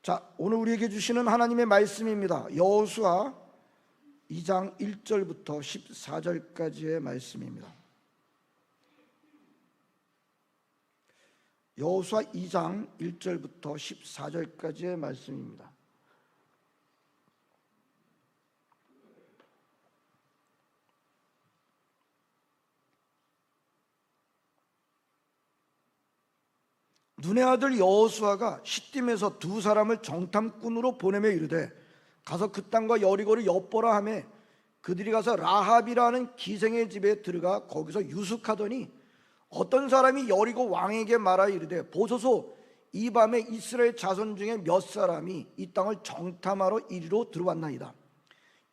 자, 오늘 우리에게 주시는 하나님의 말씀입니다. 여호수아 2장 1절부터 14절까지의 말씀입니다. 여호수아 2장 1절부터 14절까지의 말씀입니다. 눈의 아들 여호수아가 시딤에서 두 사람을 정탐꾼으로 보내며 이르되 가서 그 땅과 여리고를 엿보라 하매 그들이 가서 라합이라는 기생의 집에 들어가 거기서 유숙하더니 어떤 사람이 여리고 왕에게 말하여 이르되 보소서 이 밤에 이스라엘 자손 중에 몇 사람이 이 땅을 정탐하러 이리로 들어왔나이다.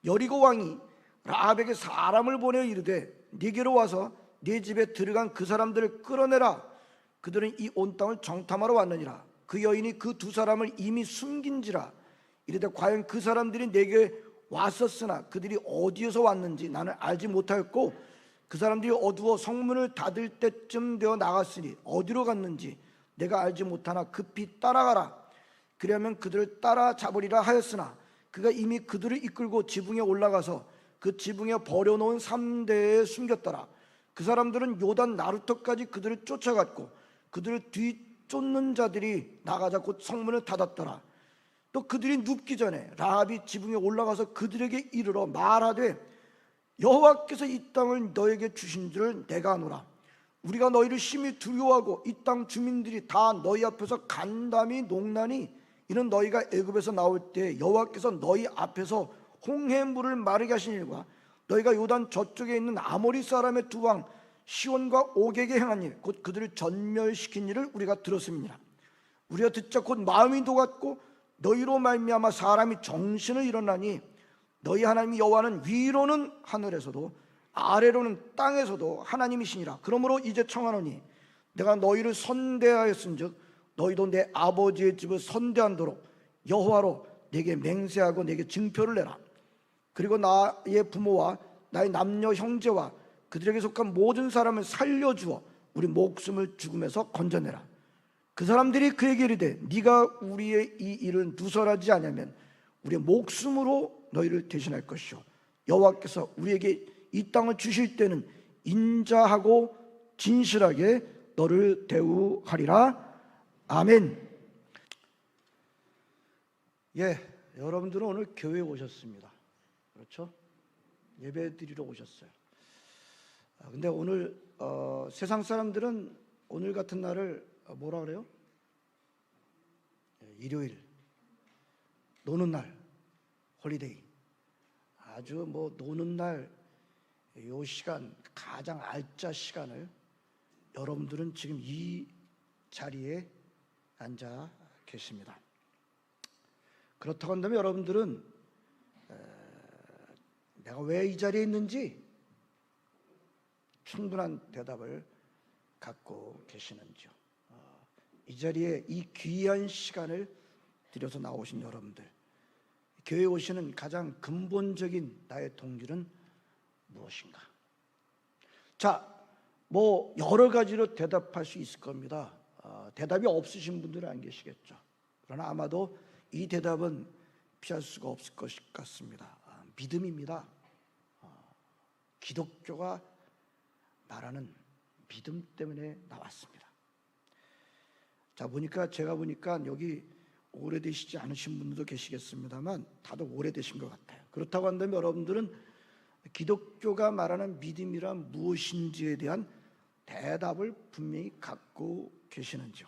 여리고 왕이 라합에게 사람을 보내어 이르되 네게로 와서 네 집에 들어간 그 사람들을 끌어내라. 그들은 이 온 땅을 정탐하러 왔느니라. 그 여인이 그 두 사람을 이미 숨긴지라. 이르되 과연 그 사람들이 내게 왔었으나 그들이 어디에서 왔는지 나는 알지 못하였고 그 사람들이 어두워 성문을 닫을 때쯤 되어 나갔으니 어디로 갔는지 내가 알지 못하나 급히 따라가라. 그리하면 그들을 따라잡으리라 하였으나 그가 이미 그들을 이끌고 지붕에 올라가서 그 지붕에 버려놓은 삼대에 숨겼더라. 그 사람들은 요단 나루터까지 그들을 쫓아갔고 그들을 뒤쫓는 자들이 나가자 곧 성문을 닫았더라. 또 그들이 눕기 전에 라합이 지붕에 올라가서 그들에게 이르러 말하되 여호와께서 이 땅을 너에게 주신 줄을 내가 아노라. 우리가 너희를 심히 두려워하고 이 땅 주민들이 다 너희 앞에서 간담이 농나니 이는 너희가 애굽에서 나올 때 여호와께서 너희 앞에서 홍해물을 마르게 하신 일과 너희가 요단 저쪽에 있는 아모리 사람의 두 왕 시온과 옥에게 행한 일 곧 그들을 전멸시킨 일을 우리가 들었습니다. 우리가 듣자 곧 마음이 녹았고 너희로 말미암아 사람이 정신을 잃었나니 너희 하나님 여호와는 위로는 하늘에서도 아래로는 땅에서도 하나님이시니라. 그러므로 이제 청하노니 내가 너희를 선대하였은즉 너희도 내 아버지의 집을 선대한도록 여호와로 내게 맹세하고 내게 증표를 내라. 그리고 나의 부모와 나의 남녀 형제와 그들에게 속한 모든 사람을 살려주어 우리 목숨을 죽음에서 건져내라. 그 사람들이 그에게 이르되 네가 우리의 이 일을 누설하지 않으면 우리의 목숨으로 너희를 대신할 것이요 여호와께서 우리에게 이 땅을 주실 때는 인자하고 진실하게 너를 대우하리라. 아멘. 여러분들은 오늘 교회에 오셨습니다. 그렇죠? 예배 드리러 오셨어요. 근데 오늘 세상 사람들은 오늘 같은 날을 뭐라 그래요? 일요일, 노는 날, 홀리데이. 아주 뭐 노는 날 요 시간, 가장 알짜 시간을 여러분들은 지금 이 자리에 앉아 계십니다. 그렇다고 한다면 여러분들은 내가 왜 이 자리에 있는지 충분한 대답을 갖고 계시는지요. 이 자리에 이 귀한 시간을 들여서 나오신 여러분들, 교회에 오시는 가장 근본적인 나의 동기는 무엇인가? 자, 뭐 여러 가지로 대답할 수 있을 겁니다. 대답이 없으신 분들은 안 계시겠죠. 그러나 아마도 이 대답은 피할 수가 없을 것 같습니다. 믿음입니다. 기독교가 말하는 믿음 때문에 나왔습니다. 자, 제가 보니까 여기 오래되시지 않으신 분들도 계시겠습니다만 다들 오래되신 것 같아요. 그렇다고 한다면 여러분들은 기독교가 말하는 믿음이란 무엇인지에 대한 대답을 분명히 갖고 계시는지요?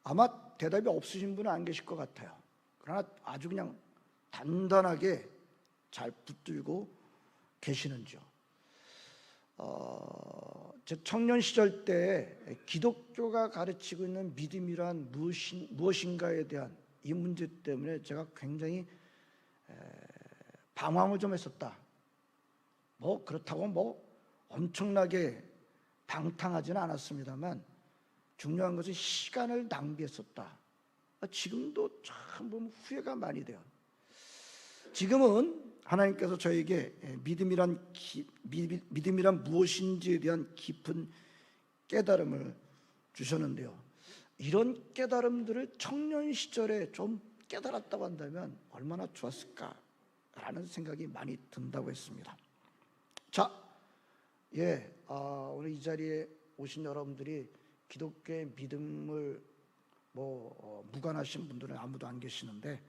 아마 대답이 없으신 분은 안 계실 것 같아요. 그러나 아주 그냥 단단하게 잘 붙들고 계시는지요? 제 청년 시절 때 기독교가 가르치고 있는 믿음이란 무엇인가에 대한 이 문제 때문에 제가 굉장히 방황을 좀 했었다. 뭐 그렇다고 뭐 엄청나게 방탕하지는 않았습니다만 중요한 것은 시간을 낭비했었다. 지금도 참 보면 후회가 많이 돼요. 지금은 하나님께서 저에게 믿음이란 무엇인지에 대한 깊은 깨달음을 주셨는데요. 이런 깨달음들을 청년 시절에 좀 깨달았다고 한다면 얼마나 좋았을까라는 생각이 많이 든다고 했습니다. 자, 오늘 이 자리에 오신 여러분들이 기독교의 믿음을 무관하신 분들은 아무도 안 계시는데,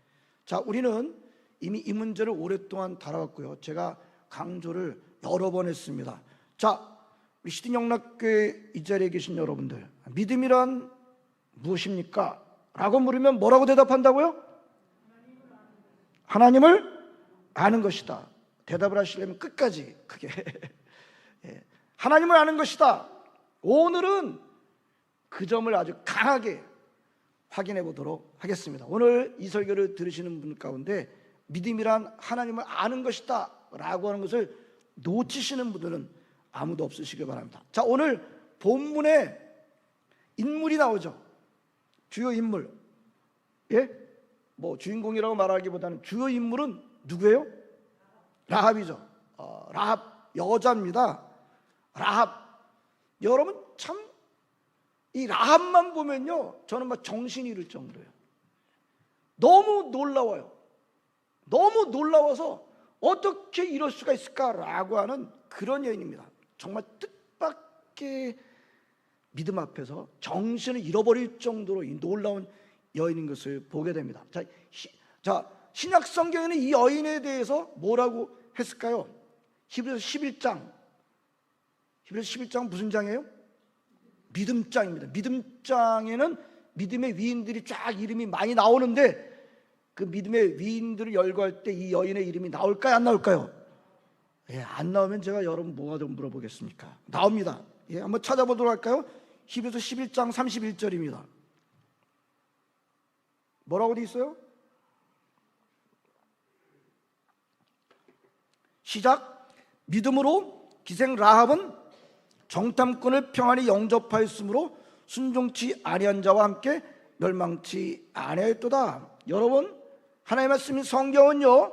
자, 우리는 이미 이 문제를 오랫동안 다뤄왔고요. 제가 강조를 여러 번 했습니다. 자, 우리 시드영락교회 이 자리에 계신 여러분들, 믿음이란 무엇입니까? 라고 물으면 뭐라고 대답한다고요? 하나님을 아는 것이다. 대답을 하시려면 끝까지 크게 하나님을 아는 것이다. 오늘은 그 점을 아주 강하게 확인해 보도록 하겠습니다. 오늘 이 설교를 들으시는 분 가운데 믿음이란 하나님을 아는 것이다 라고 하는 것을 놓치시는 분들은 아무도 없으시길 바랍니다. 자, 오늘 본문에 인물이 나오죠. 주요 인물. 주인공이라고 말하기보다는 주요 인물은 누구예요? 라합이죠. 라합 여자입니다. 라합. 여러분 참 이 라합만 보면요, 저는 막 정신이 잃을 정도예요. 너무 놀라워요. 너무 놀라워서 어떻게 이럴 수가 있을까라고 하는 그런 여인입니다. 정말 뜻밖의 믿음 앞에서 정신을 잃어버릴 정도로 이 놀라운 여인인 것을 보게 됩니다. 자, 신약 성경에는 이 여인에 대해서 뭐라고 했을까요? 히브리서 11장. 히브리서 11장은 무슨 장이에요? 믿음장입니다. 믿음장에는 믿음의 위인들이 쫙 이름이 많이 나오는데, 그 믿음의 위인들을 열거할 때 이 여인의 이름이 나올까요? 안 나올까요? 안 나오면 제가 여러분 뭐가 좀 물어보겠습니까? 나옵니다. 한번 찾아보도록 할까요? 히브리서 11장 31절입니다. 뭐라고 돼 있어요? 시작. 믿음으로 기생 라합은 정탐꾼을 평안히 영접하였으므로 순종치 아니한 자와 함께 멸망치 아니하였도다. 여러분, 하나님의 말씀인 성경은요,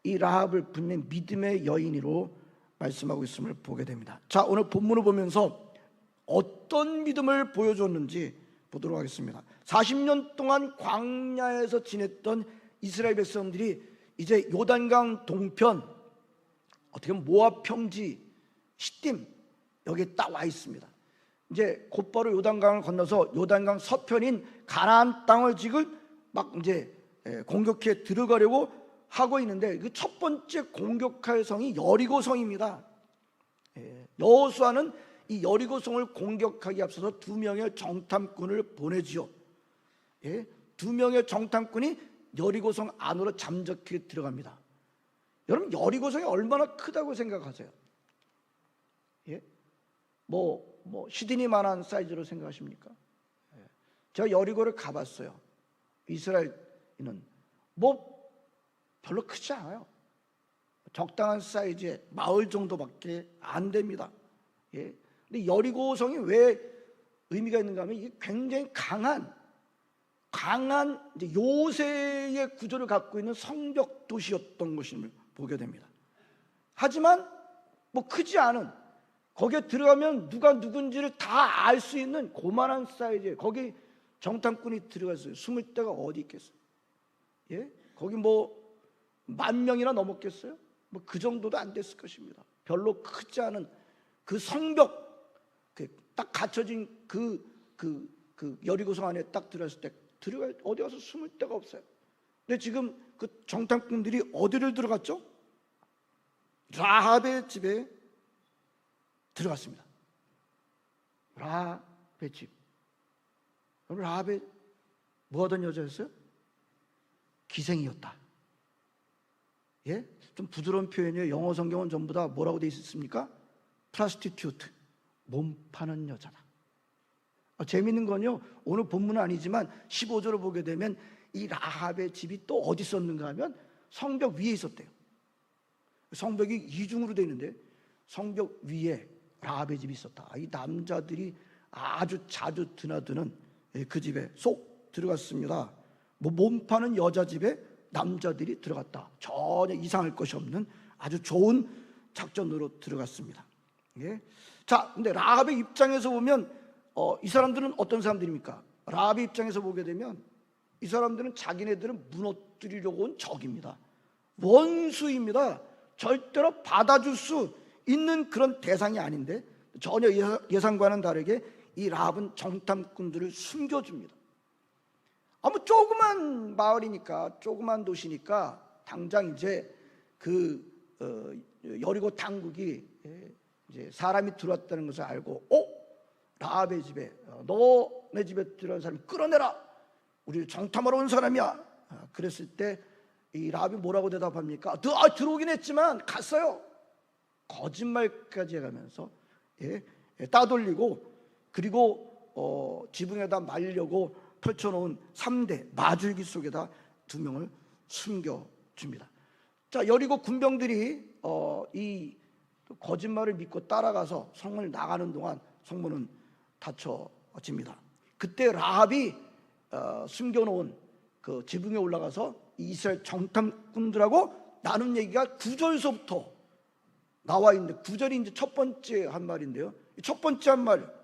이 라합을 분명히 믿음의 여인으로 말씀하고 있음을 보게 됩니다. 자, 오늘 본문을 보면서 어떤 믿음을 보여줬는지 보도록 하겠습니다. 40년 동안 광야에서 지냈던 이스라엘 백성들이 이제 요단강 동편, 어떻게 보면 모압 평지 시딤, 여기에 딱 와 있습니다. 이제 곧바로 요단강을 건너서 요단강 서편인 가나안 땅을 지금 막 이제 공격해 들어가려고 하고 있는데, 그 첫 번째 공격할 성이 여리고성입니다. 여호수아는 이 여리고성을 공격하기 앞서서 2명의 정탐꾼을 보내지요. 2명의 정탐꾼이 여리고성 안으로 잠적해 들어갑니다. 여러분, 여리고성이 얼마나 크다고 생각하세요? 시드니만한 사이즈로 생각하십니까? 제가 여리고를 가봤어요. 이스라엘은 별로 크지 않아요. 적당한 사이즈의 마을 정도밖에 안 됩니다. 근데 여리고성이 왜 의미가 있는가 하면 이게 굉장히 강한 이제 요새의 구조를 갖고 있는 성벽 도시였던 것임을 보게 됩니다. 하지만 크지 않은, 거기에 들어가면 누가 누군지를 다 알 수 있는 고만한 사이즈에 거기 정탐꾼이 들어갔어요. 숨을 데가 어디 있겠어요? 거기 10,000명이나 넘었겠어요? 그 정도도 안 됐을 것입니다. 별로 크지 않은 그 성벽, 딱 갇혀진 그 여리고성 안에 딱 들어갔을 때 어디 가서 숨을 데가 없어요. 근데 지금 그 정탐꾼들이 어디를 들어갔죠? 라합의 집에 들어갔습니다. 라합의 집. 라합의 뭐 하던 여자였어요? 기생이었다. 좀 부드러운 표현이에요. 영어 성경은 전부 다 뭐라고 되어 있습니까? prostitute, 몸 파는 여자다. 재미있는 건요, 오늘 본문은 아니지만 15절을 보게 되면 이 라합의 집이 또 어디 있었는가 하면 성벽 위에 있었대요. 성벽이 이중으로 되어 있는데 성벽 위에 라합의 집이 있었다. 이 남자들이 아주 자주 드나드는 그 집에 쏙 들어갔습니다. 몸 파는 여자 집에 남자들이 들어갔다. 전혀 이상할 것이 없는 아주 좋은 작전으로 들어갔습니다. 자, 근데 라합의 입장에서 보면 이 사람들은 어떤 사람들입니까? 라합 입장에서 보게 되면 이 사람들은 자기네들은 무너뜨리려고 온 적입니다. 원수입니다. 절대로 받아줄 수 있는 그런 대상이 아닌데 전혀 예상과는 다르게 이 라합은 정탐꾼들을 숨겨줍니다. 아무 조그만 마을이니까, 조그만 도시니까 당장 이제 여리고 당국이 이제 사람이 들어왔다는 것을 알고, 라합의 집에, 너네 집에 들어온 사람 끌어내라. 우리를 정탐하러 온 사람이야. 그랬을 때 이 라합이 뭐라고 대답합니까? 들어오긴 했지만 갔어요. 거짓말까지 해가면서 따돌리고, 그리고 지붕에다 말려고 펼쳐놓은 3대 마줄기 속에다 2명을 숨겨줍니다. 자, 여리고 군병들이 이 거짓말을 믿고 따라가서 성문을 나가는 동안 성문은 닫혀집니다. 그때 라합이 숨겨놓은 그 지붕에 올라가서 이스라엘 정탐꾼들하고 나눈 얘기가 9절서부터 나와 있는데, 9절이 이제 첫 번째 한 말인데요. 첫 번째 한 말,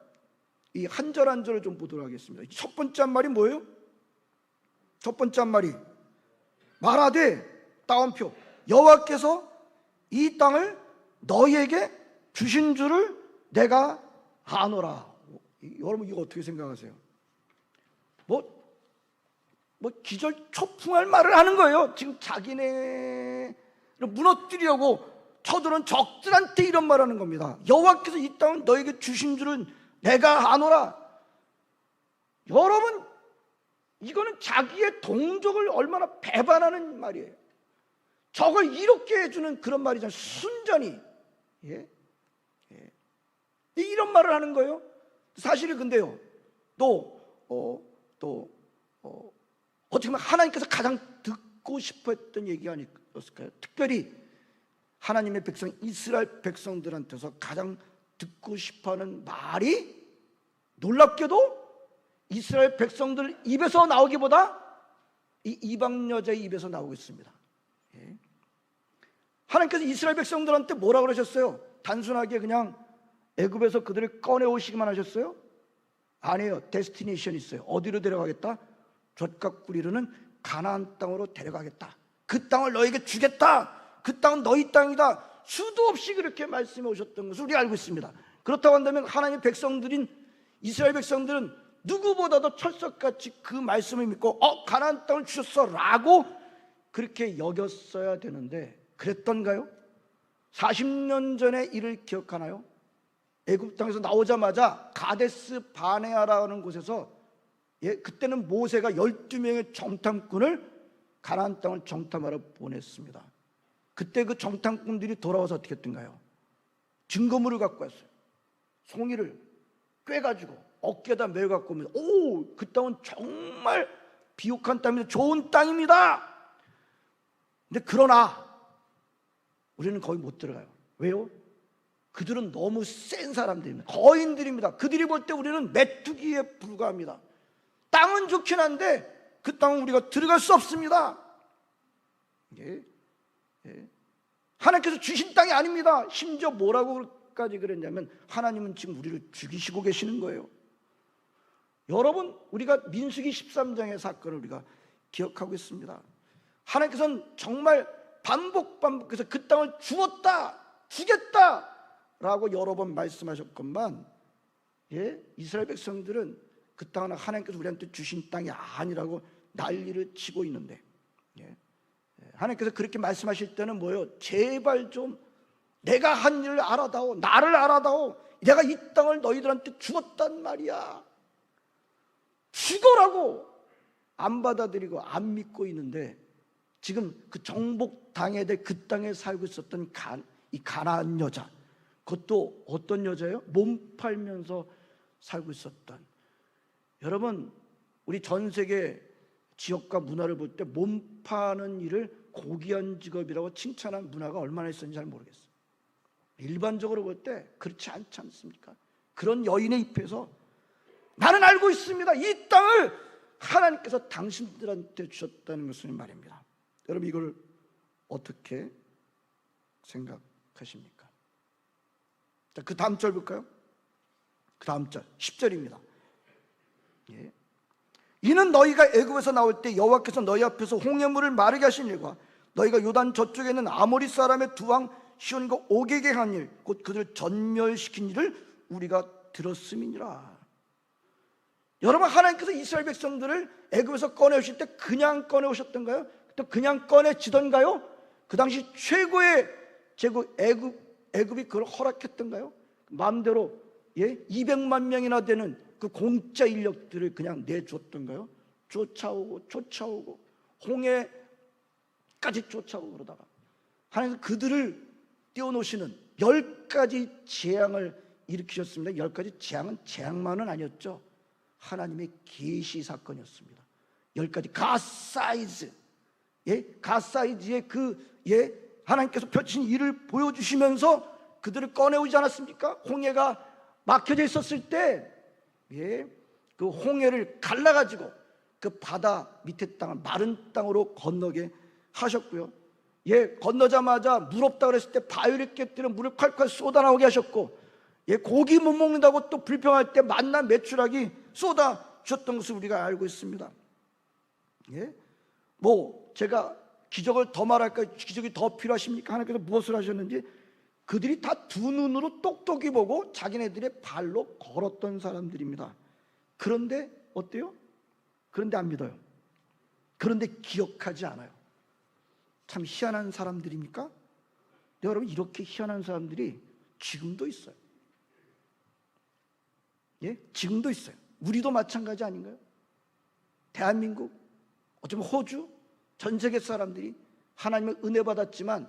이 한 절 한 절을 좀 보도록 하겠습니다. 첫 번째 한 말이 뭐예요? 첫 번째 한 말이 말하되, 따옴표, 여호와께서 이 땅을 너희에게 주신 줄을 내가 아노라. 여러분 이거 어떻게 생각하세요? 뭐 기절초풍할 말을 하는 거예요. 지금 자기네를 무너뜨리려고 저들은 적들한테 이런 말 하는 겁니다. 여호와께서 이 땅을 너에게 주신 줄은 내가 아노라. 여러분, 이거는 자기의 동족을 얼마나 배반하는 말이에요. 저걸 이렇게 해주는 그런 말이잖아요. 순전히. 이런 말을 하는 거예요. 사실은 근데요, 어떻게 보면 하나님께서 가장 듣고 싶어 했던 얘기가 아니었을까요? 특별히 하나님의 백성 이스라엘 백성들한테서 가장 듣고 싶어하는 말이 놀랍게도 이스라엘 백성들 입에서 나오기보다 이 이방 여자의 입에서 나오고 있습니다. 하나님께서 이스라엘 백성들한테 뭐라고 그러셨어요? 단순하게 그냥 애굽에서 그들을 꺼내오시기만 하셨어요? 아니에요. 데스티네이션이 있어요. 어디로 데려가겠다? 젖과 꿀 이르는 가나안 땅으로 데려가겠다. 그 땅을 너에게 주겠다. 그 땅은 너희 땅이다. 수도 없이 그렇게 말씀해 오셨던 것을 우리가 알고 있습니다. 그렇다고 한다면 하나님의 백성들인 이스라엘 백성들은 누구보다도 철석같이 그 말씀을 믿고 가나안 땅을 주셨어 라고 그렇게 여겼어야 되는데 그랬던가요? 40년 전의 일을 기억하나요? 애굽 땅에서 나오자마자 가데스 바네아라는 곳에서 그때는 모세가 12명의 정탐꾼을 가나안 땅을 정탐하러 보냈습니다. 그때 그 정탐꾼들이 돌아와서 어떻게 했던가요? 증거물을 갖고 왔어요. 송이를 꿰가지고 어깨에다 메어갖고 오면 그 땅은 정말 비옥한 땅입니다. 좋은 땅입니다. 근데 그러나 우리는 거기 못 들어가요. 왜요? 그들은 너무 센 사람들입니다. 거인들입니다. 그들이 볼 때 우리는 메뚜기에 불과합니다. 땅은 좋긴 한데 그 땅은 우리가 들어갈 수 없습니다. 하나님께서 주신 땅이 아닙니다. 심지어 뭐라고까지 그랬냐면 하나님은 지금 우리를 죽이시고 계시는 거예요. 여러분, 우리가 민수기 13장의 사건을 우리가 기억하고 있습니다. 하나님께서는 정말 반복해서 그 땅을 주겠다 라고 여러 번 말씀하셨건만 이스라엘 백성들은 그 땅은 하나님께서 우리한테 주신 땅이 아니라고 난리를 치고 있는데 하나님께서 그렇게 말씀하실 때는 뭐예요? 제발 좀 내가 한 일을 알아다오, 나를 알아다오. 내가 이 땅을 너희들한테 주었단 말이야. 죽어라고 안 받아들이고 안 믿고 있는데 지금 그 정복당해야 될 그 땅에 살고 있었던 이 가나안 여자, 그것도 어떤 여자예요? 몸 팔면서 살고 있었던. 여러분, 우리 전 세계 지역과 문화를 볼 때 몸 파는 일을 고귀한 직업이라고 칭찬한 문화가 얼마나 있었는지 잘 모르겠어요. 일반적으로 볼 때 그렇지 않지 않습니까? 그런 여인의 입에서 나는 알고 있습니다. 이 땅을 하나님께서 당신들한테 주셨다는 것을 말입니다. 여러분, 이걸 어떻게 생각하십니까? 그 다음 절 볼까요? 그 다음 절 10절입니다. 이는 너희가 애굽에서 나올 때 여호와께서 너희 앞에서 홍해물을 마르게 하신 일과 너희가 요단 저쪽에 있는 아모리 사람의 두 왕 시온과 오게게 한 일, 곧 그들을 전멸시킨 일을 우리가 들었음이니라. 여러분, 하나님께서 이스라엘 백성들을 애굽에서 꺼내오실 때 그냥 꺼내오셨던가요? 또 그냥 꺼내지던가요? 그 당시 최고의 제국 애굽이 그걸 허락했던가요? 마음대로 200만 명이나 되는 그 공짜 인력들을 그냥 내줬던가요? 쫓아오고 홍해까지 쫓아오고 그러다가 하나님은 그들을 띄워놓으시는 10가지 재앙을 일으키셨습니다. 10가지 재앙은 재앙만은 아니었죠. 하나님의 계시 사건이었습니다. 10가지 가사이즈의 하나님께서 펼친 일을 보여주시면서 그들을 꺼내오지 않았습니까? 홍해가 막혀져 있었을 때 그 홍해를 갈라가지고 그 바다 밑에 땅을 마른 땅으로 건너게 하셨고요. 건너자마자 물 없다 그랬을 때 바위를 깨뜨려 물을 콸콸 쏟아나오게 하셨고, 고기 못 먹는다고 또 불평할 때 만나 메추라기 쏟아 주셨던 것을 우리가 알고 있습니다. 제가 기적을 더 말할까요? 기적이 더 필요하십니까? 하나님께서 무엇을 하셨는지, 그들이 다 두 눈으로 똑똑히 보고 자기네들의 발로 걸었던 사람들입니다. 그런데 어때요? 그런데 안 믿어요. 그런데 기억하지 않아요. 참 희한한 사람들입니까? 네, 여러분, 이렇게 희한한 사람들이 지금도 있어요. 지금도 있어요. 우리도 마찬가지 아닌가요? 대한민국, 어쩌면 호주, 전 세계 사람들이 하나님의 은혜 받았지만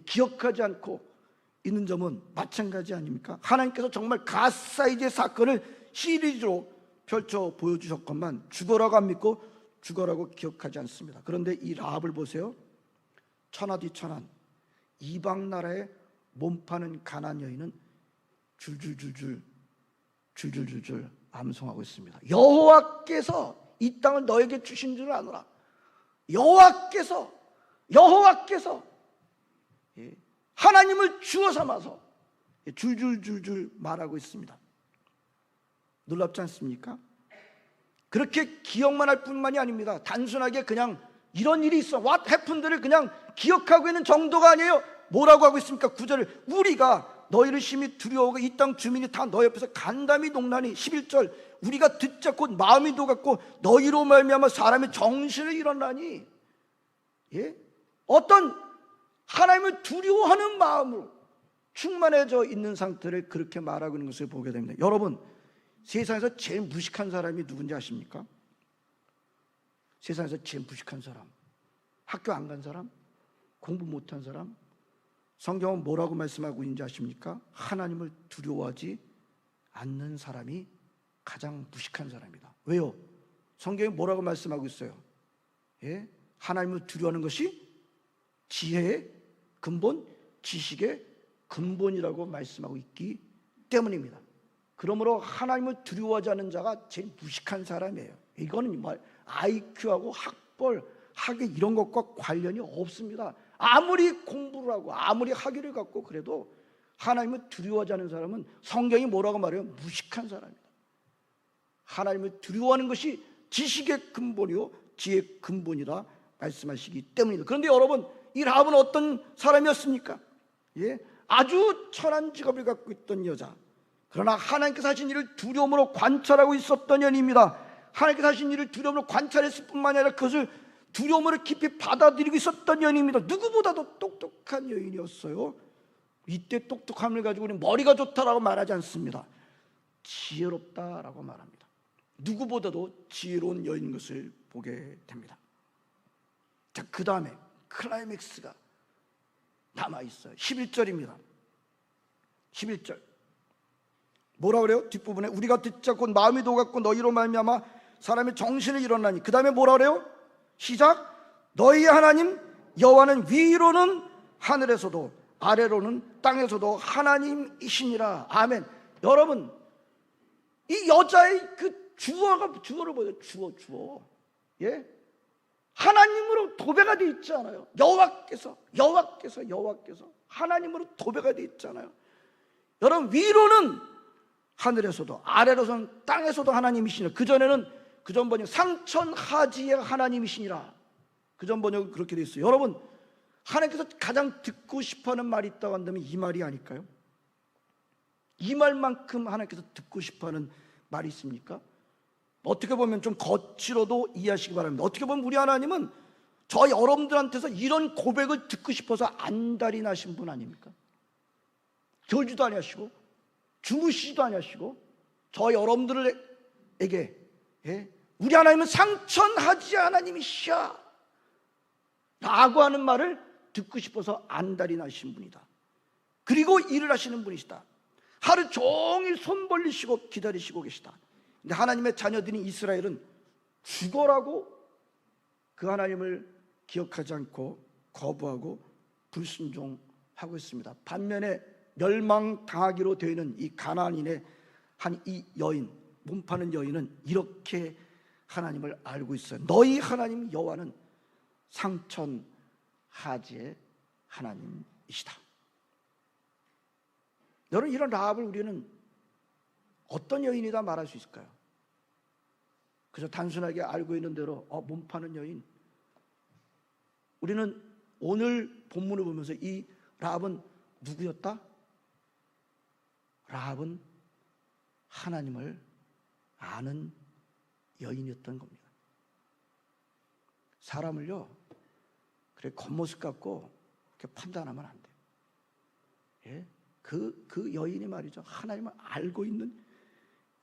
기억하지 않고 있는 점은 마찬가지 아닙니까? 하나님께서 정말 가사이즈의 사건을 시리즈로 펼쳐 보여주셨건만 죽어라고 안 믿고 죽어라고 기억하지 않습니다. 그런데 이 라합을 보세요. 천하디천한 이방 나라에 몸 파는 가난 여인은 줄줄줄 암송하고 있습니다. 여호와께서 이 땅을 너에게 주신 줄 아노라. 여호와께서 하나님을 주어 삼아서 줄줄줄줄 말하고 있습니다. 놀랍지 않습니까? 그렇게 기억만 할 뿐만이 아닙니다. 단순하게 그냥 이런 일이 있어, what happened를 그냥 기억하고 있는 정도가 아니에요. 뭐라고 하고 있습니까? 9절을 우리가 너희를 심히 두려워하고 이 땅 주민이 다 너희 옆에서 간담이 농나니, 11절 우리가 듣자 곧 마음이 녹았고 너희로 말미암아 사람의 정신을 잃었나니. 어떤 하나님을 두려워하는 마음으로 충만해져 있는 상태를 그렇게 말하고 있는 것을 보게 됩니다. 여러분, 세상에서 제일 무식한 사람이 누군지 아십니까? 세상에서 제일 무식한 사람, 학교 안 간 사람, 공부 못한 사람, 성경은 뭐라고 말씀하고 있는지 아십니까? 하나님을 두려워하지 않는 사람이 가장 무식한 사람이다. 왜요? 성경이 뭐라고 말씀하고 있어요? 하나님을 두려워하는 것이 지혜의 근본, 지식의 근본이라고 말씀하고 있기 때문입니다. 그러므로 하나님을 두려워하지 않는 자가 제일 무식한 사람이에요. 이거는 IQ하고 학벌, 학위 이런 것과 관련이 없습니다. 아무리 공부를 하고 아무리 학위를 갖고 그래도 하나님을 두려워하지 않는 사람은 성경이 뭐라고 말해요? 무식한 사람이다. 하나님을 두려워하는 것이 지식의 근본이요 지혜의 근본이다 말씀하시기 때문입니다. 그런데 여러분, 이 라합은 어떤 사람이었습니까? 아주 천한 직업을 갖고 있던 여자, 그러나 하나님께서 하신 일을 두려움으로 관찰하고 있었던 여인입니다. 하나님께서 하신 일을 두려움으로 관찰했을 뿐만 아니라 그것을 두려움으로 깊이 받아들이고 있었던 여인입니다. 누구보다도 똑똑한 여인이었어요. 이때 똑똑함을 가지고 우리는 머리가 좋다라고 말하지 않습니다. 지혜롭다라고 말합니다. 누구보다도 지혜로운 여인인 것을 보게 됩니다. 자, 그 다음에 클라이맥스가 남아있어요. 11절입니다. 11절 뭐라 그래요? 뒷부분에 우리가 듣자 곧 마음이 녹았고 너희로 말미암아 사람의 정신을 잃었나니. 그 다음에 뭐라 그래요? 시작. 너희의 하나님 여호와는 위로는 하늘에서도 아래로는 땅에서도 하나님이시니라. 아멘. 여러분, 이 여자의 그 주어를 보세요. 주어. 하나님으로 도배가 되어 있지 않아요? 여호와께서 하나님으로 도배가 되어 있잖아요. 여러분, 위로는 하늘에서도 아래로는 땅에서도 하나님이시니라. 그전에는 그전 번역 상천하지의 하나님이시니라. 그전 번역은 그렇게 되어 있어요. 여러분, 하나님께서 가장 듣고 싶어하는 말이 있다고 한다면 이 말이 아닐까요? 이 말만큼 하나님께서 듣고 싶어하는 말이 있습니까? 어떻게 보면 좀 거칠어도 이해하시기 바랍니다. 어떻게 보면 우리 하나님은 저 여러분들한테서 이런 고백을 듣고 싶어서 안달이 나신 분 아닙니까? 졸지도 아니하시고 주무시지도 아니하시고 저 여러분들에게, 우리 하나님은 상천하지 하나님이시야 라고 하는 말을 듣고 싶어서 안달이 나신 분이다. 그리고 일을 하시는 분이시다. 하루 종일 손 벌리시고 기다리시고 계시다. 근데 하나님의 자녀들인 이스라엘은 죽어라고 그 하나님을 기억하지 않고 거부하고 불순종하고 있습니다. 반면에 멸망당하기로 되어 있는 이 가나안인의 한 이 여인, 몸 파는 여인은 이렇게 하나님을 알고 있어요. 너희 하나님 여호와는 상천하지의 하나님이시다. 여러분, 이런 라합을 우리는 어떤 여인이다 말할 수 있을까요? 그저 단순하게 알고 있는 대로 몸 파는 여인. 우리는 오늘 본문을 보면서 이 라합은 누구였다? 라합은 하나님을 아는 여인이었던 겁니다. 사람을요, 그래 겉모습 갖고 그렇게 판단하면 안 돼요. 예? 그 여인이 말이죠, 하나님을 알고 있는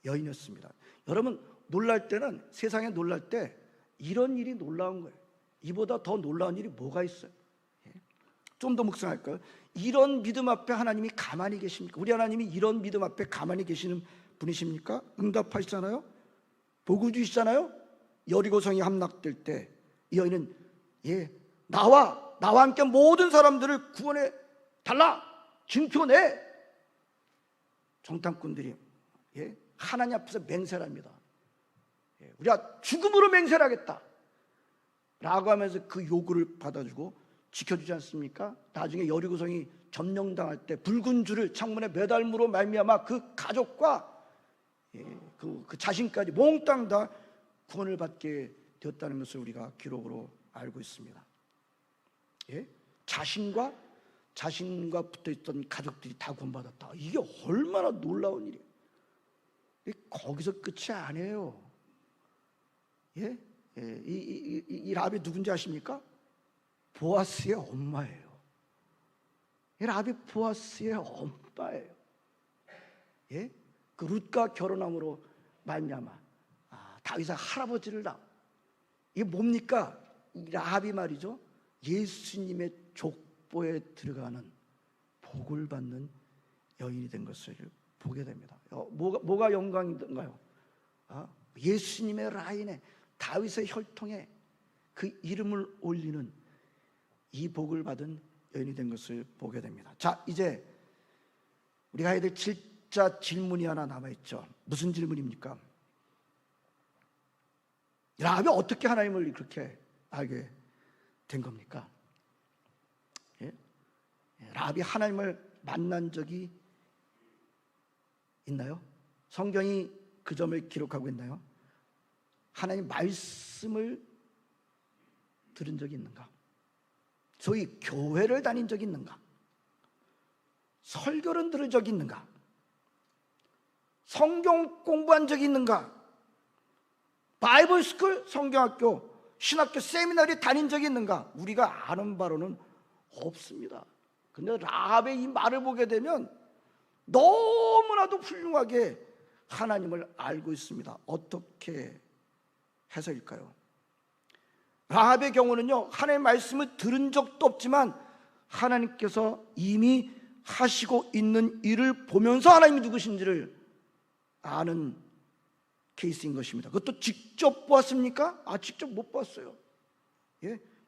여인이었습니다. 여러분, 놀랄 때는, 세상에 놀랄 때 이런 일이 놀라운 거예요. 이보다 더 놀라운 일이 뭐가 있어요? 좀 더 묵상할까요? 이런 믿음 앞에 하나님이 가만히 계십니까? 우리 하나님이 이런 믿음 앞에 가만히 계시는 분이십니까? 응답하시잖아요. 복을 주시잖아요. 여리고성이 함락될 때 이 여인은 나와 함께 모든 사람들을 구원해 달라, 증표내. 정탐꾼들이 하나님 앞에서 맹세를 합니다. 우리가 죽음으로 맹세를 하겠다 라고 하면서 그 요구를 받아주고 지켜주지 않습니까? 나중에 여리고성이 점령당할 때 붉은 줄을 창문에 매달므로 말미암아 그 가족과 그 자신까지 몽땅 다 구원을 받게 되었다는 것을 우리가 기록으로 알고 있습니다. 자신과 붙어있던 가족들이 다 구원받았다. 이게 얼마나 놀라운 일이에요. 거기서 끝이 아니에요. 이 라합이 누군지 아십니까? 보아스의 엄마예요. 이 라합이 보아스의 엄마예요. 그 룻과 결혼함으로 말미암아 다윗의 할아버지를 낳아. 이게 뭡니까? 이 라합이 말이죠, 예수님의 족보에 들어가는 복을 받는 여인이 된 것을 보게 됩니다. 뭐가 영광인가요? 예수님의 라인에, 다윗의 혈통에 그 이름을 올리는 이 복을 받은 여인이 된 것을 보게 됩니다. 자, 이제 우리가 해야 될 진짜 질문이 하나 남아있죠. 무슨 질문입니까? 라합이 어떻게 하나님을 그렇게 알게 된 겁니까? 라합이 하나님을 만난 적이 있나요? 성경이 그 점을 기록하고 있나요? 하나님 말씀을 들은 적이 있는가? 소위 교회를 다닌 적이 있는가? 설교를 들은 적이 있는가? 성경 공부한 적이 있는가? 바이블 스쿨, 성경학교, 신학교, 세미나리 다닌 적이 있는가? 우리가 아는 바로는 없습니다. 근데 라합의 이 말을 보게 되면 너무나도 훌륭하게 하나님을 알고 있습니다. 어떻게 해서일까요? 라합의 경우는요, 하나님의 말씀을 들은 적도 없지만 하나님께서 이미 하시고 있는 일을 보면서 하나님이 누구신지를 아는 케이스인 것입니다. 그것도 직접 보았습니까? 직접 못 봤어요.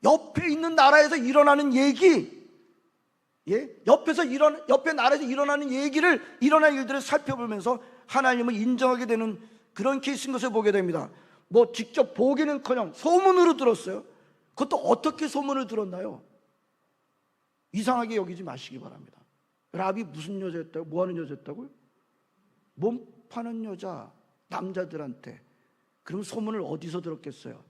옆에 있는 나라에서 일어나는 얘기, 옆에 나라에서 일어나는 일어난 일들을 살펴보면서 하나님을 인정하게 되는 그런 케이스인 것을 보게 됩니다. 뭐 직접 보기는커녕 소문으로 들었어요. 그것도 어떻게 소문을 들었나요? 이상하게 여기지 마시기 바랍니다. 라합이 무슨 여자였다고? 뭐 하는 여자였다고요? 몸 파는 여자, 남자들한테 그럼 소문을 어디서 들었겠어요?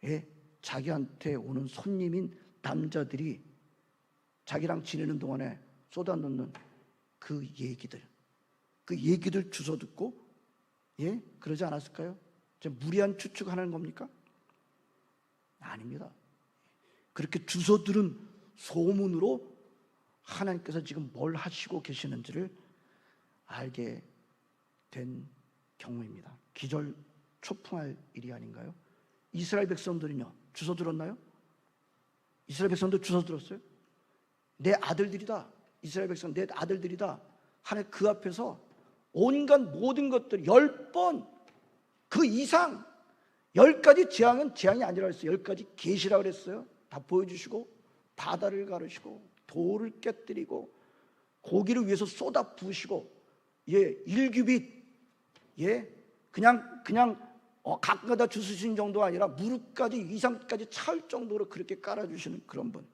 예? 자기한테 오는 손님인 남자들이 자기랑 지내는 동안에 쏟아놓는 그 얘기들 주워 듣고, 예? 그러지 않았을까요? 무리한 추측하는 겁니까? 아닙니다. 그렇게 주워 들은 소문으로 하나님께서 지금 뭘 하시고 계시는지를 알게 된 경우입니다. 기절초풍할 일이 아닌가요? 이스라엘 백성들은요, 주워 들었나요? 이스라엘 백성들 주워 들었어요? 내 아들들이다. 이스라엘 백성 내 아들들이다. 하나님 그 앞에서 온갖 모든 것들 10번 그 이상 10가지 재앙은 재앙이 아니라 그랬어요. 10가지 계시라고 그랬어요. 다 보여주시고 바다를 가르시고 돌을 깨뜨리고 고기를 위해서 쏟아 부으시고, 예, 1규빗, 예, 그냥 가끔가다 주스신 정도가 아니라 무릎까지 이상까지 차올 정도로 그렇게 깔아주시는 그런 분.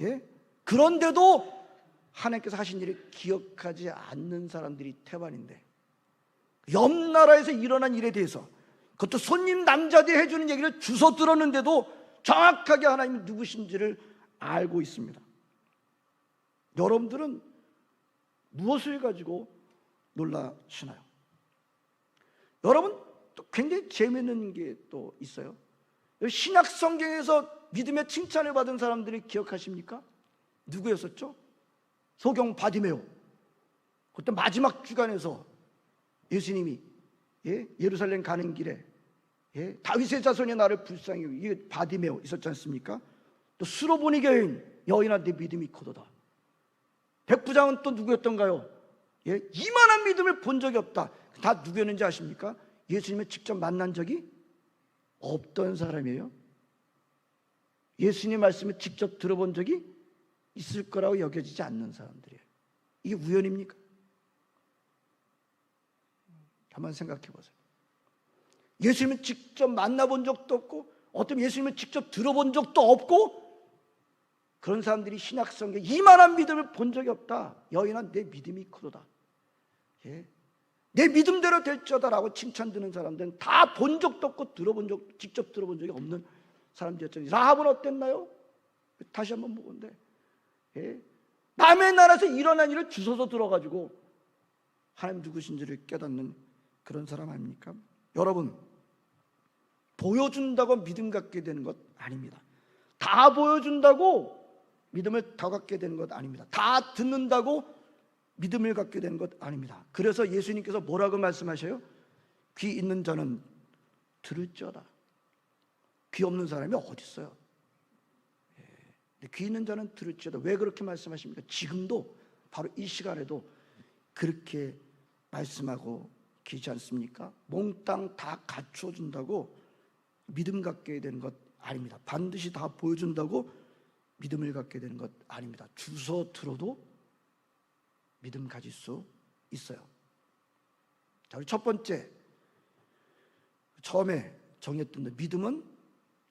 예? 그런데도 하나님께서 하신 일을 기억하지 않는 사람들이 태반인데, 옆 나라에서 일어난 일에 대해서 그것도 손님 남자들이 해주는 얘기를 주워 들었는데도 정확하게 하나님이 누구신지를 알고 있습니다. 여러분들은 무엇을 가지고 놀라시나요? 여러분 또 굉장히 재미있는 게 또 있어요. 신약 성경에서 믿음의 칭찬을 받은 사람들이 기억하십니까? 누구였었죠? 소경 바디메오. 그때 마지막 주간에서 예수님이, 예? 예루살렘 가는 길에, 예? 다윗의 자손이 나를 불쌍히 여기고, 이게 바디메오 있었지 않습니까? 또 수로보니게 여인아 내 믿음이 크도다. 백부장은 또 누구였던가요? 예? 이만한 믿음을 본 적이 없다. 다 누구였는지 아십니까? 예수님을 직접 만난 적이 없던 사람이에요. 예수님 말씀을 직접 들어본 적이 있을 거라고 여겨지지 않는 사람들이에요. 이게 우연입니까? 한번 생각해 보세요. 예수님을 직접 만나본 적도 없고, 어떤 예수님을 직접 들어본 적도 없고, 그런 사람들이 신약성경에 이만한 믿음을 본 적이 없다. 여인아 내 믿음이 크도다. 예? 내 믿음대로 될지어다라고 칭찬 드는 사람들은 다 본 적도 없고 직접 들어본 적이 없는 사람들이었잖아요. 라합은 어땠나요? 다시 한번 보건데, 예? 남의 나라에서 일어난 일을 주워서 들어가지고 하나님 누구신지를 깨닫는 그런 사람 아닙니까? 여러분, 보여준다고 믿음 갖게 되는 것 아닙니다. 다 보여준다고 믿음을 더 갖게 되는 것 아닙니다. 다 듣는다고 믿음을 갖게 되는 것 아닙니다. 그래서 예수님께서 뭐라고 말씀하셔요? 귀 있는 자는 들을지어다. 귀 없는 사람이 어디 있어요? 귀 있는 자는 들을지어다. 왜 그렇게 말씀하십니까? 지금도 바로 이 시간에도 그렇게 말씀하고 계시지 않습니까? 몽땅 다 갖춰준다고 믿음 갖게 되는 것 아닙니다. 반드시 다 보여준다고 믿음을 갖게 되는 것 아닙니다. 주워 들어도 믿음 가질 수 있어요. 자, 우리 첫 번째, 처음에 정했던 믿음은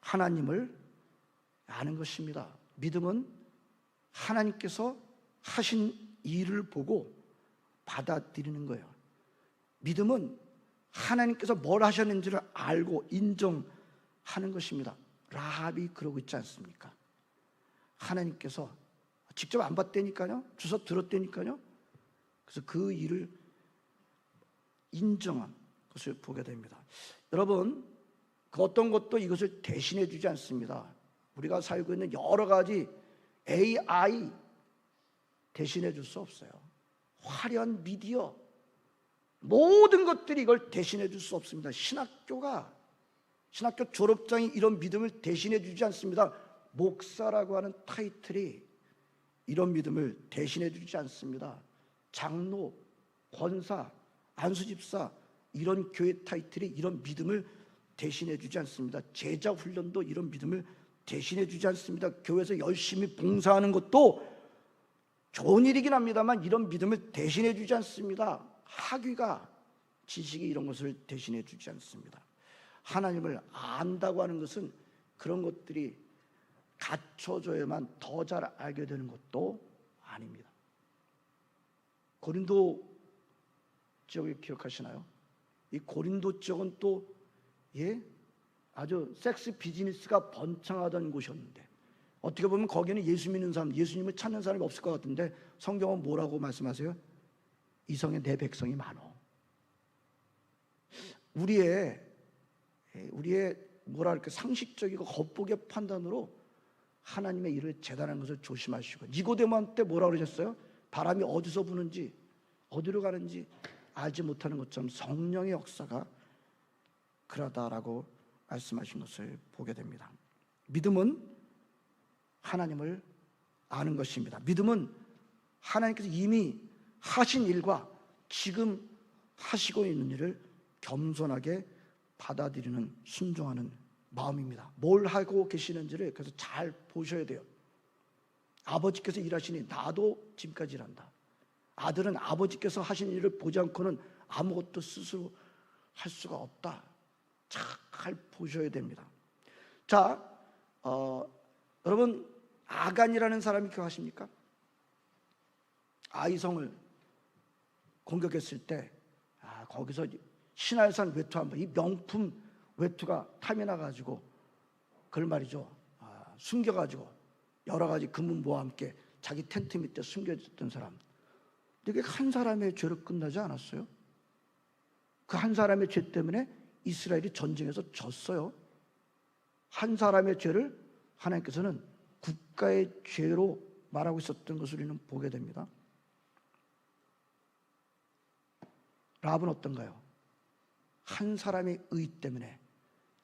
하나님을 아는 것입니다. 믿음은 하나님께서 하신 일을 보고 받아들이는 거예요. 믿음은 하나님께서 뭘 하셨는지를 알고 인정하는 것입니다. 라합이 그러고 있지 않습니까? 하나님께서 직접 안 봤다니까요. 주워 들었다니까요. 그래서 그 일을 인정한 것을 보게 됩니다. 여러분, 그 어떤 것도 이것을 대신해 주지 않습니다. 우리가 살고 있는 여러 가지 AI 대신해 줄 수 없어요. 화려한 미디어, 모든 것들이 이걸 대신해 줄 수 없습니다. 신학교 졸업장이 이런 믿음을 대신해 주지 않습니다. 목사라고 하는 타이틀이 이런 믿음을 대신해 주지 않습니다. 장로, 권사, 안수집사, 이런 교회 타이틀이 이런 믿음을 대신해 주지 않습니다. 제자 훈련도 이런 믿음을 대신해 주지 않습니다. 교회에서 열심히 봉사하는 것도 좋은 일이긴 합니다만 이런 믿음을 대신해 주지 않습니다. 학위가, 지식이 이런 것을 대신해 주지 않습니다. 하나님을 안다고 하는 것은 그런 것들이 갖춰져야만 더 잘 알게 되는 것도 아닙니다. 고린도 지역을 기억하시나요? 이 고린도 지역은 또 아주 섹스 비즈니스가 번창하던 곳이었는데, 어떻게 보면 거기는 예수 믿는 사람, 예수님을 찾는 사람이 없을 것 같은데 성경은 뭐라고 말씀하세요? 이성에 내 백성이 많어. 우리의 뭐랄까 상식적이고 겉보기의 판단으로 하나님의 일을 재단하는 것을 조심하시고, 니고데모한테 뭐라 그러셨어요? 바람이 어디서 부는지 어디로 가는지 알지 못하는 것처럼 성령의 역사가 그러다라고 말씀하신 것을 보게 됩니다. 믿음은 하나님을 아는 것입니다. 믿음은 하나님께서 이미 하신 일과 지금 하시고 있는 일을 겸손하게 받아들이는, 순종하는 마음입니다. 뭘 하고 계시는지를 그래서 잘 보셔야 돼요. 아버지께서 일하시니 나도 지금까지 일한다. 아들은 아버지께서 하신 일을 보지 않고는 아무것도 스스로 할 수가 없다. 잘 보셔야 됩니다. 자, 여러분, 아간이라는 사람이 기억하십니까? 아이성을 공격했을 때 거기서 신할산 외투 한번, 이 명품 외투가 탐이 나가지고 그걸 말이죠, 숨겨가지고 여러 가지 금은보와 함께 자기 텐트 밑에 숨겨졌던 사람. 이게 한 사람의 죄로 끝나지 않았어요. 그 한 사람의 죄 때문에 이스라엘이 전쟁에서 졌어요. 한 사람의 죄를 하나님께서는 국가의 죄로 말하고 있었던 것을 우리는 보게 됩니다. 라합은 어떤가요? 한 사람의 의 때문에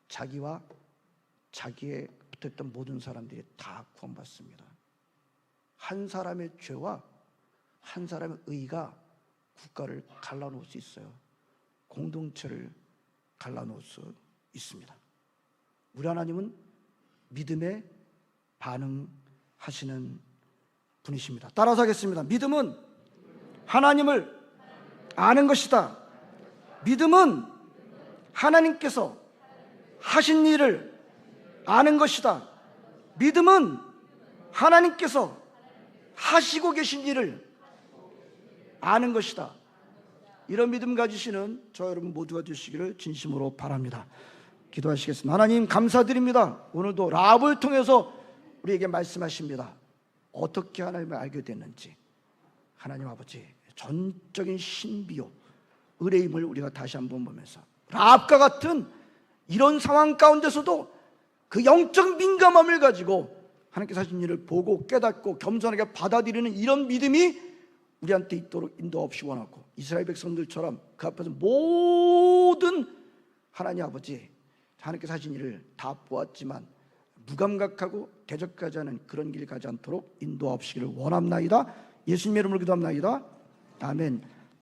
자기와 자기에 붙어있던 모든 사람들이 다 구원받습니다. 한 사람의 죄와 한 사람의 의가 국가를 갈라놓을 수 있어요. 공동체를 갈라놓을 수 있습니다. 우리 하나님은 믿음에 반응하시는 분이십니다. 따라서 하겠습니다. 믿음은 하나님을 아는 것이다. 믿음은 하나님께서 하신 일을 아는 것이다. 믿음은 하나님께서 하시고 계신 일을 아는 것이다. 이런 믿음 가지시는 저 여러분 모두가 되시기를 진심으로 바랍니다. 기도하시겠습니다. 하나님 감사드립니다. 오늘도 라합을 통해서 우리에게 말씀하십니다. 어떻게 하나님을 알게 됐는지, 하나님 아버지 전적인 신비요 의뢰임을 우리가 다시 한번 보면서, 라합과 같은 이런 상황 가운데서도 그 영적 민감함을 가지고 하나님께서 하신 일을 보고 깨닫고 겸손하게 받아들이는 이런 믿음이 우리한테 있도록 인도하옵시기 원하고, 이스라엘 백성들처럼 그 앞에서 모든 하나님 아버지 하나님께서 하신 일을 다 보았지만 무감각하고 대적하지 않은 그런 길 가지 않도록 인도하옵시기를 원합나이다. 예수님의 이름으로 기도합나이다. 아멘.